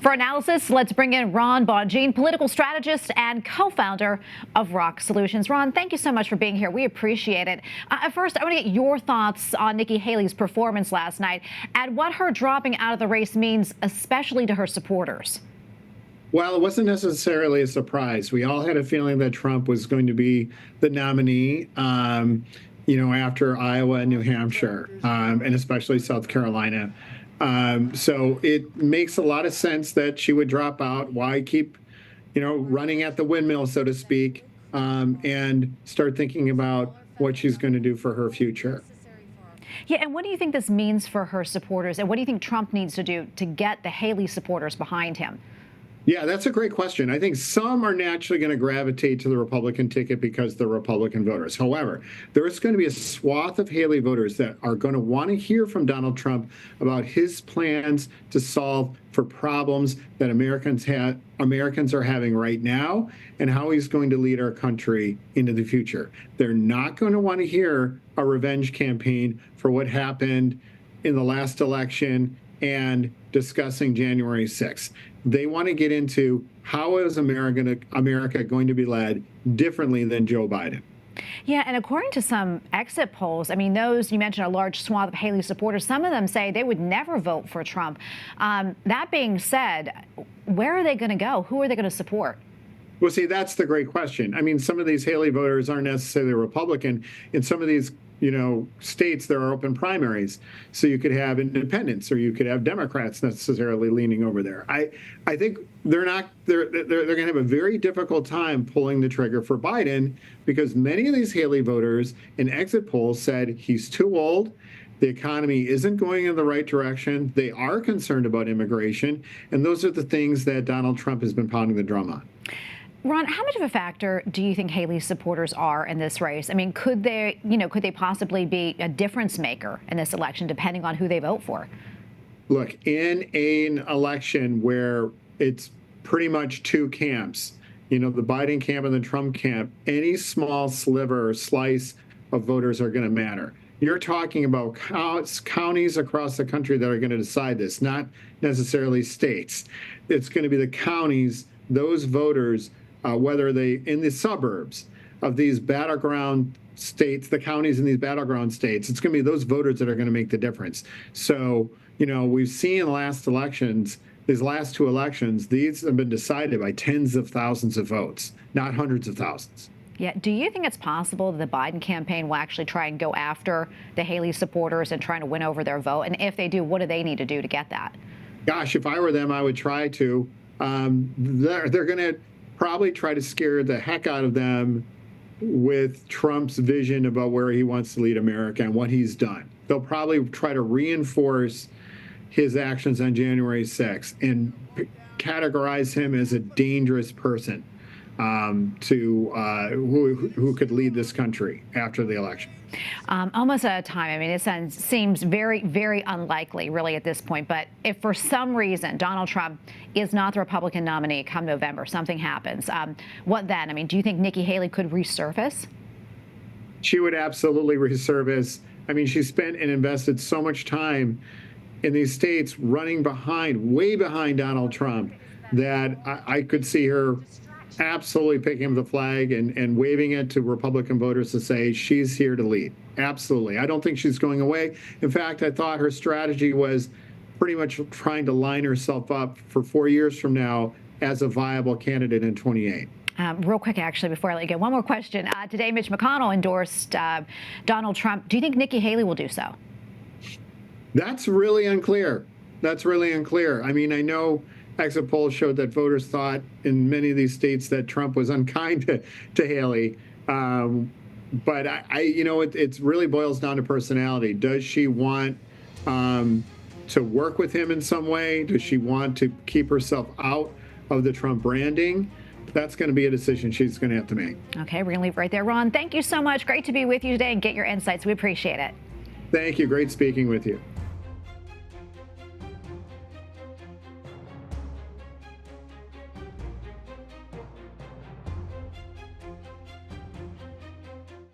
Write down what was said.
For analysis, let's bring in Bonjean, political strategist and co-founder of Rokk Solutions. Ron, thank you so much for being here. We appreciate it. First, I want to get your thoughts on Nikki Haley's performance last night and what her dropping out of the race means, especially to her supporters. Well, it wasn't necessarily a surprise. We all had a feeling that Trump was going to be the nominee, after Iowa and New Hampshire, and especially South Carolina. So it makes a lot of sense that she would drop out. Why keep, running at the windmill, so to speak, and start thinking about what she's going to do for her future. Yeah, and what do you think this means for her supporters? And what do you think Trump needs to do to get the Haley supporters behind him? Yeah, that's a great question. I think some are naturally going to gravitate to the Republican ticket because they're Republican voters. However, there's going to be a swath of Haley voters that are going to want to hear from Donald Trump about his plans to solve for problems that Americans are having right now and how he's going to lead our country into the future. They're not going to want to hear a revenge campaign for what happened in the last election and discussing January 6th. They want to get into how is America going to be led differently than Joe Biden. Yeah, and according to some exit polls, those you mentioned a large swath of Haley supporters, some of them say they would never vote for Trump. That being said, where are they going to go? Who are they going to support? Well, see, that's the great question. Some of these Haley voters aren't necessarily Republican. In some of these states, there are open primaries. So you could have independents or you could have Democrats necessarily leaning over there. I think they're going to have a very difficult time pulling the trigger for Biden because many of these Haley voters in exit polls said he's too old. The economy isn't going in the right direction. They are concerned about immigration. And those are the things that Donald Trump has been pounding the drum on. Ron, how much of a factor do you think Haley's supporters are in this race? Could they possibly be a difference maker in this election, depending on who they vote for? Look, in an election where it's pretty much two camps, the Biden camp and the Trump camp, any small sliver or slice of voters are going to matter. You're talking about counties across the country that are going to decide this, not necessarily states. It's going to be the counties, those voters, whether they in the suburbs of these battleground states, the counties in these battleground states, it's going to be those voters that are going to make the difference. So, we've seen in the last elections, these last two elections, these have been decided by tens of thousands of votes, not hundreds of thousands. Yeah. Do you think it's possible that the Biden campaign will actually try and go after the Haley supporters and trying to win over their vote? And if they do, what do they need to do to get that? Gosh, if I were them, I would try to. They're going to probably try to scare the heck out of them with Trump's vision about where he wants to lead America and what he's done. They'll probably try to reinforce his actions on January 6th and categorize him as a dangerous person who could lead this country after the election. Almost out of time. It seems very, very unlikely, really, at this point. But if for some reason Donald Trump is not the Republican nominee come November, something happens, what then? Do you think Nikki Haley could resurface? She would absolutely resurface. She spent and invested so much time in these states running way behind Donald Trump, that I could see her absolutely picking up the flag and waving it to Republican voters to say she's here to lead. Absolutely. I don't think she's going away. In fact, I thought her strategy was pretty much trying to line herself up for 4 years from now as a viable candidate in 28. Real quick, actually, before I let you go, one more question. Today, Mitch McConnell endorsed Donald Trump. Do you think Nikki Haley will do so? That's really unclear. I know exit polls showed that voters thought in many of these states that Trump was unkind to Haley. But it really boils down to personality. Does she want to work with him in some way? Does she want to keep herself out of the Trump branding? That's going to be a decision she's going to have to make. Okay, we're going to leave it right there. Ron, thank you so much. Great to be with you today and get your insights. We appreciate it. Thank you. Great speaking with you.